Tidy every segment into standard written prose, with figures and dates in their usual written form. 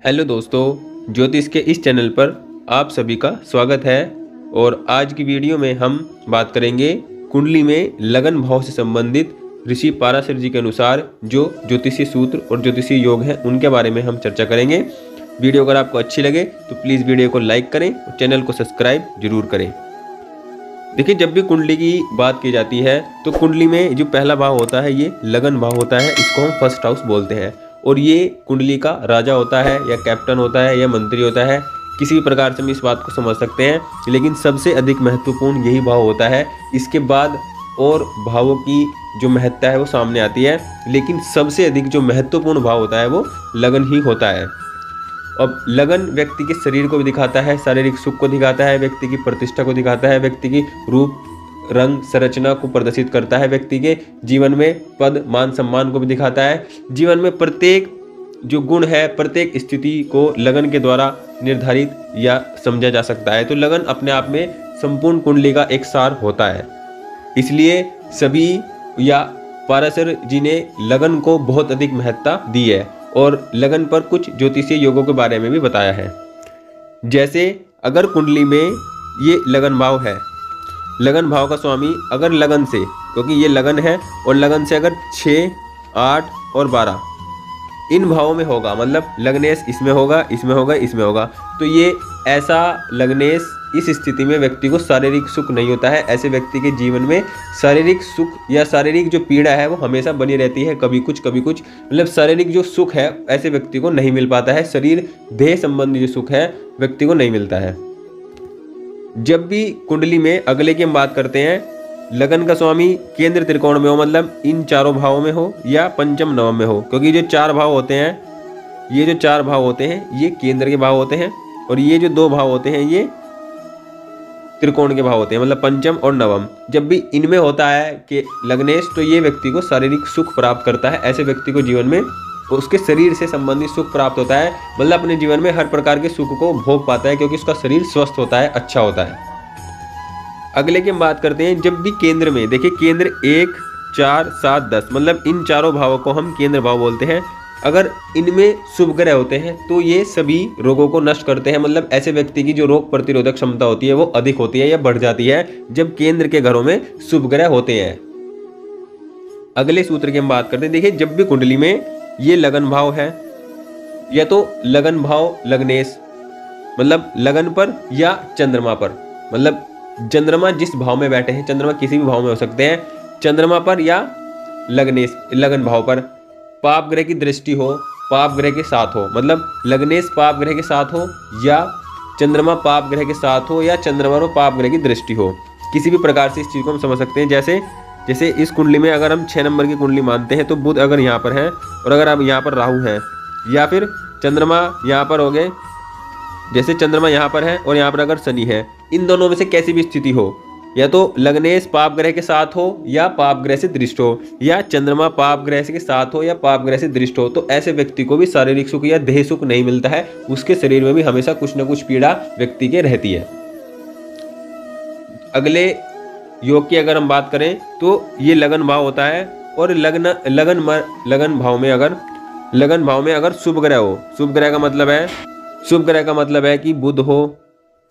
Hello दोस्तों, ज्योतिष के इस चैनल पर आप सभी का स्वागत है। और आज की वीडियो में हम बात करेंगे कुंडली में लगन भाव से संबंधित ऋषि पाराशर जी के अनुसार जो ज्योतिषीय सूत्र और ज्योतिषीय योग हैं उनके बारे में हम चर्चा करेंगे। वीडियो अगर आपको अच्छी लगे तो प्लीज़ वीडियो को लाइक करें और चैनल को सब्सक्राइब जरूर करें। देखिए, जब भी कुंडली की बात की जाती है तो कुंडली में जो पहला भाव होता है ये लगन भाव होता है। इसको हम फर्स्ट हाउस बोलते हैं और ये कुंडली का राजा होता है या कैप्टन होता है या मंत्री होता है। किसी भी प्रकार से हम इस बात को समझ सकते हैं, लेकिन सबसे अधिक महत्वपूर्ण यही भाव होता है। इसके बाद और भावों की जो महत्ता है वो सामने आती है, लेकिन सबसे अधिक जो महत्वपूर्ण भाव होता है वो लगन ही होता है। अब लगन व्यक्ति के शरीर को भी दिखाता है, शारीरिक सुख को दिखाता है, व्यक्ति की प्रतिष्ठा को दिखाता है, व्यक्ति की रूप रंग संरचना को प्रदर्शित करता है, व्यक्ति के जीवन में पद मान सम्मान को भी दिखाता है। जीवन में प्रत्येक जो गुण है, प्रत्येक स्थिति को लगन के द्वारा निर्धारित या समझा जा सकता है। तो लगन अपने आप में संपूर्ण कुंडली का एक सार होता है। इसलिए सभी या पाराशर जी ने लगन को बहुत अधिक महत्ता दी है और लगन पर कुछ ज्योतिषीय योगों के बारे में भी बताया है। जैसे अगर कुंडली में ये लगन भाव है, लगन भाव का स्वामी अगर लगन से, क्योंकि ये लगन है और लगन से अगर 6, 8 और 12 इन भावों में होगा, मतलब लग्नेश इसमें होगा, इसमें होगा, इसमें होगा, तो ये ऐसा लग्नेश इस स्थिति में व्यक्ति को शारीरिक सुख नहीं होता है। ऐसे व्यक्ति के जीवन में शारीरिक सुख या शारीरिक जो पीड़ा है वो हमेशा बनी रहती है, कभी कुछ कभी कुछ। मतलब शारीरिक जो सुख है ऐसे व्यक्ति को नहीं मिल पाता है। शरीर देह संबंधी जो सुख है व्यक्ति को नहीं मिलता है। जब भी कुंडली में अगले की हम बात करते हैं, लगन का स्वामी केंद्र त्रिकोण में हो, मतलब इन चारों भावों में हो या पंचम नवम में हो, क्योंकि जो 4 भाव होते हैं, ये जो 4 भाव होते हैं ये केंद्र के भाव होते हैं और ये जो 2 भाव होते हैं ये त्रिकोण के भाव होते हैं, मतलब पंचम और नवम। जब भी इनमें होता है कि लग्नेश, तो ये व्यक्ति को शारीरिक सुख प्राप्त करता है। ऐसे व्यक्ति को जीवन में उसके शरीर से संबंधित सुख प्राप्त होता है, मतलब अपने जीवन में हर प्रकार के सुख को भोग पाता है, क्योंकि उसका शरीर स्वस्थ होता है, अच्छा होता है। अगले की हम बात करते हैं, जब भी केंद्र में, देखिए केंद्र 1, 4, 7, 10, मतलब इन चारों भावों को हम केंद्र भाव बोलते हैं। अगर इनमें शुभ ग्रह होते हैं तो ये सभी रोगों को नष्ट करते हैं। मतलब ऐसे व्यक्ति की जो रोग प्रतिरोधक क्षमता होती है वो अधिक होती है या बढ़ जाती है जब केंद्र के घरों में शुभ ग्रह होते हैं। अगले सूत्र की हम बात करते हैं। देखिए, जब भी कुंडली में ये लगन भाव है, या तो लगन भाव लग्नेश, मतलब लगन पर या चंद्रमा पर, मतलब चंद्रमा जिस भाव में बैठे हैं, चंद्रमा किसी भी भाव में हो सकते हैं, चंद्रमा पर या लग्नेश लगन भाव पर पाप ग्रह की दृष्टि हो, पाप ग्रह के साथ हो, मतलब लग्नेश पाप ग्रह के साथ हो या चंद्रमा पाप ग्रह के साथ हो या चंद्रमा में पाप ग्रह की दृष्टि हो, किसी भी प्रकार से इस चीज़ को हम समझ सकते हैं। जैसे इस कुंडली में अगर हम 6 नंबर की कुंडली मानते हैं तो बुध अगर यहाँ पर है और अगर अब यहाँ पर राहु है, या फिर चंद्रमा यहाँ पर हो गए, जैसे चंद्रमा यहाँ पर है और यहाँ पर अगर शनि है, इन दोनों में से कैसी भी स्थिति हो, या तो लग्नेश पाप ग्रह के साथ हो या पाप ग्रह से दृष्ट हो, या चंद्रमा पाप ग्रह के साथ हो या पाप ग्रह से दृष्ट हो, तो ऐसे व्यक्ति को भी शारीरिक सुख या देह सुख नहीं मिलता है। उसके शरीर में भी हमेशा कुछ न कुछ पीड़ा व्यक्ति के रहती है। अगले योग की अगर हम बात करें तो ये लगन भाव होता है और लगन भाव में अगर शुभ ग्रह हो, शुभ ग्रह का मतलब है कि बुध हो,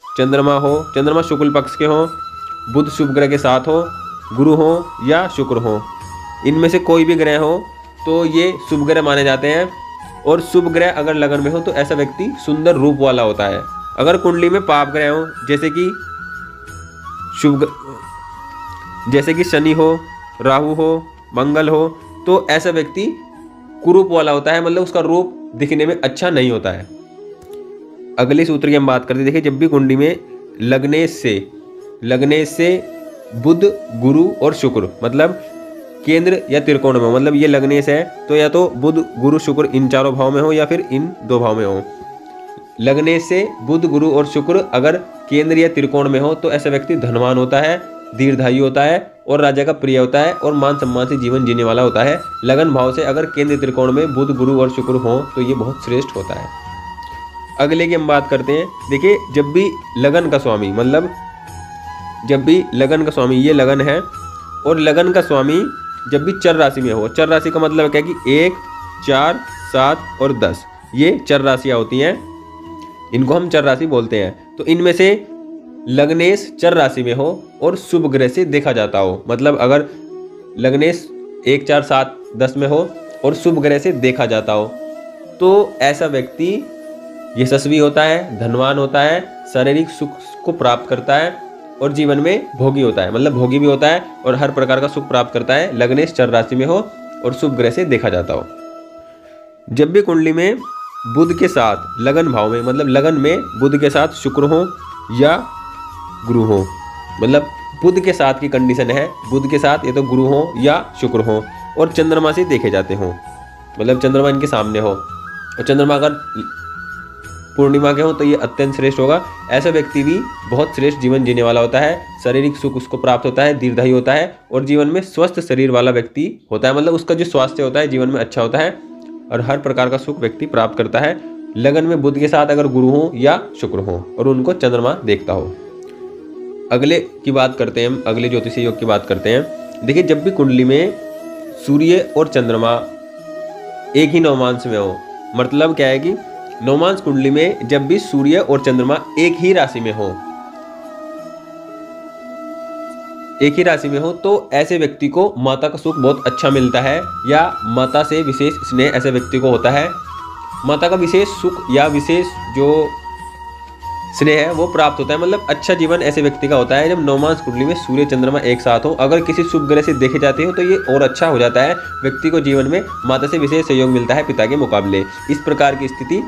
चंद्रमा शुक्ल पक्ष के हो, बुध शुभ ग्रह के साथ हो, गुरु हो या शुक्र हो, इनमें से कोई भी ग्रह हो तो ये शुभ ग्रह माने जाते हैं। और शुभ ग्रह अगर लगन में हो तो ऐसा व्यक्ति सुंदर रूप वाला होता है। अगर कुंडली में पाप ग्रह हो, जैसे कि शनि हो, राहु हो, मंगल हो, तो ऐसा व्यक्ति कुरूप वाला होता है, मतलब उसका रूप दिखने में अच्छा नहीं होता है। अगले सूत्र की हम बात करते हैं। देखिए, जब भी कुंडली में लगनेश से बुध, गुरु और शुक्र, मतलब केंद्र या त्रिकोण में, मतलब ये लगनेश है तो या तो बुध, गुरु, शुक्र इन चारों भाव में हो या फिर इन 2 भाव में हो। लगनेश से बुध, गुरु और शुक्र अगर केंद्र या त्रिकोण में हो तो ऐसा व्यक्ति धनवान होता है, दीर्घायु होता है और राजा का प्रिय होता है और मान सम्मान से जीवन जीने वाला होता है। लगन भाव से अगर केंद्र त्रिकोण में बुध, गुरु और शुक्र हो तो ये बहुत श्रेष्ठ होता है। अगले की हम बात करते हैं। देखिए, जब भी लगन का स्वामी, मतलब जब भी लगन का स्वामी, ये लगन है और लगन का स्वामी जब भी चर राशि में हो, चर राशि का मतलब क्या है कि 1, 4, 7 और 10, ये चर राशियाँ होती हैं, इनको हम चर राशि बोलते हैं। तो इनमें से लग्नेश चर राशि में हो और शुभ ग्रह से देखा जाता हो, मतलब अगर लग्नेश 1, 4, 7, 10 में हो और शुभ ग्रह से देखा जाता हो तो ऐसा व्यक्ति यशस्वी होता है, धनवान होता है, शारीरिक सुख को प्राप्त करता है और जीवन में भोगी होता है, मतलब भोगी भी होता है और हर प्रकार का सुख प्राप्त करता है, लग्नेश चर राशि में हो और शुभ ग्रह से देखा जाता हो। जब भी कुंडली में बुध के साथ लगन भाव में, मतलब लगन में बुध के साथ शुक्र हो या गुरु हो, मतलब बुध के साथ की कंडीशन है, बुध के साथ ये तो गुरु हो या शुक्र हो और चंद्रमा से देखे जाते हो, मतलब चंद्रमा इनके सामने हो और चंद्रमा अगर पूर्णिमा के हो तो ये अत्यंत श्रेष्ठ होगा। ऐसा व्यक्ति भी बहुत श्रेष्ठ जीवन जीने वाला होता है, शारीरिक सुख उसको प्राप्त होता है, दीर्घायु होता है और जीवन में स्वस्थ शरीर वाला व्यक्ति होता है, मतलब उसका जो स्वास्थ्य होता है जीवन में अच्छा होता है और हर प्रकार का सुख व्यक्ति प्राप्त करता है। लगन में बुध के साथ अगर गुरु हो या शुक्र हो और उनको चंद्रमा देखता हो। अगले की बात करते हैं हम, अगले ज्योतिषीय योग की बात करते हैं। देखिए, जब भी कुंडली में सूर्य और चंद्रमा एक ही नवमांश में हो, मतलब क्या है कि नवमांश कुंडली में जब भी सूर्य और चंद्रमा एक ही राशि में हो, एक ही राशि में हो तो ऐसे व्यक्ति को माता का सुख बहुत अच्छा मिलता है या माता से विशेष स्नेह ऐसे व्यक्ति को होता है। माता का विशेष सुख या विशेष जो स्नेह है वो प्राप्त होता है, मतलब अच्छा जीवन ऐसे व्यक्ति का होता है जब नवमांश कुंडली में सूर्य चंद्रमा एक साथ हो। अगर किसी शुभ ग्रह से देखे जाते हो तो ये और अच्छा हो जाता है, व्यक्ति को जीवन में माता से विशेष सहयोग मिलता है पिता के मुकाबले। इस प्रकार की स्थिति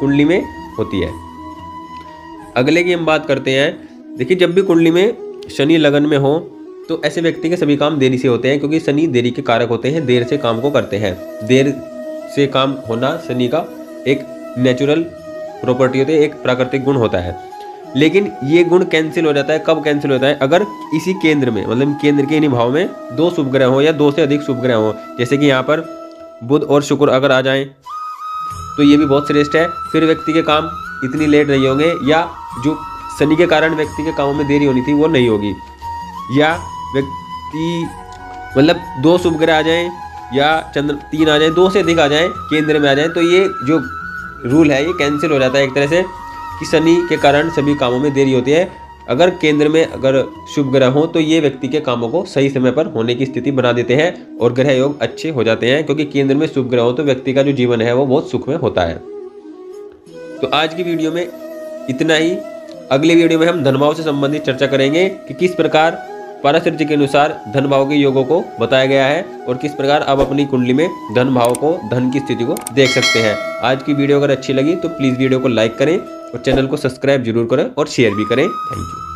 कुंडली में होती है। अगले की हम बात करते हैं। देखिए, जब भी कुंडली में शनि लगन में हो तो ऐसे व्यक्ति के सभी काम देरी से होते हैं, क्योंकि शनि देरी के कारक होते हैं, देर से काम को करते हैं। देर से काम होना शनि का एक नेचुरल प्रॉपर्टी होती है, एक प्राकृतिक गुण होता है। लेकिन ये गुण कैंसिल हो जाता है, कब कैंसिल होता है? अगर इसी केंद्र में, मतलब केंद्र के इन्हीं भाव में 2 शुभ ग्रह हो या 2 से अधिक शुभ ग्रह हो, जैसे कि यहाँ पर बुध और शुक्र अगर आ जाएं तो ये भी बहुत श्रेष्ठ है। फिर व्यक्ति के काम इतनी लेट नहीं होंगे या जो शनि के कारण व्यक्ति के कामों में देरी होनी थी वो नहीं होगी, या व्यक्ति मतलब 2 शुभ ग्रह आ जाएं या चंद्र 3 आ जाएं, 2 से अधिक आ जाएं, केंद्र में आ जाएं, तो ये जो रूल है ये कैंसिल हो जाता है एक तरह से कि शनि के कारण सभी कामों में देरी होती है। अगर केंद्र में अगर शुभ ग्रह हो तो ये व्यक्ति के कामों को सही समय पर होने की स्थिति बना देते हैं और ग्रह योग अच्छे हो जाते हैं, क्योंकि केंद्र में शुभ ग्रह हो तो व्यक्ति का जो जीवन है वो बहुत सुखमय होता है। तो आज की वीडियो में इतना ही। अगली वीडियो में हम धन भाव से संबंधित चर्चा करेंगे कि किस प्रकार पाराशर के अनुसार धन भाव के योगों को बताया गया है और किस प्रकार आप अपनी कुंडली में धन भाव को, धन की स्थिति को देख सकते हैं। आज की वीडियो अगर अच्छी लगी तो प्लीज़ वीडियो को लाइक करें और चैनल को सब्सक्राइब जरूर करें और शेयर भी करें। Thank you.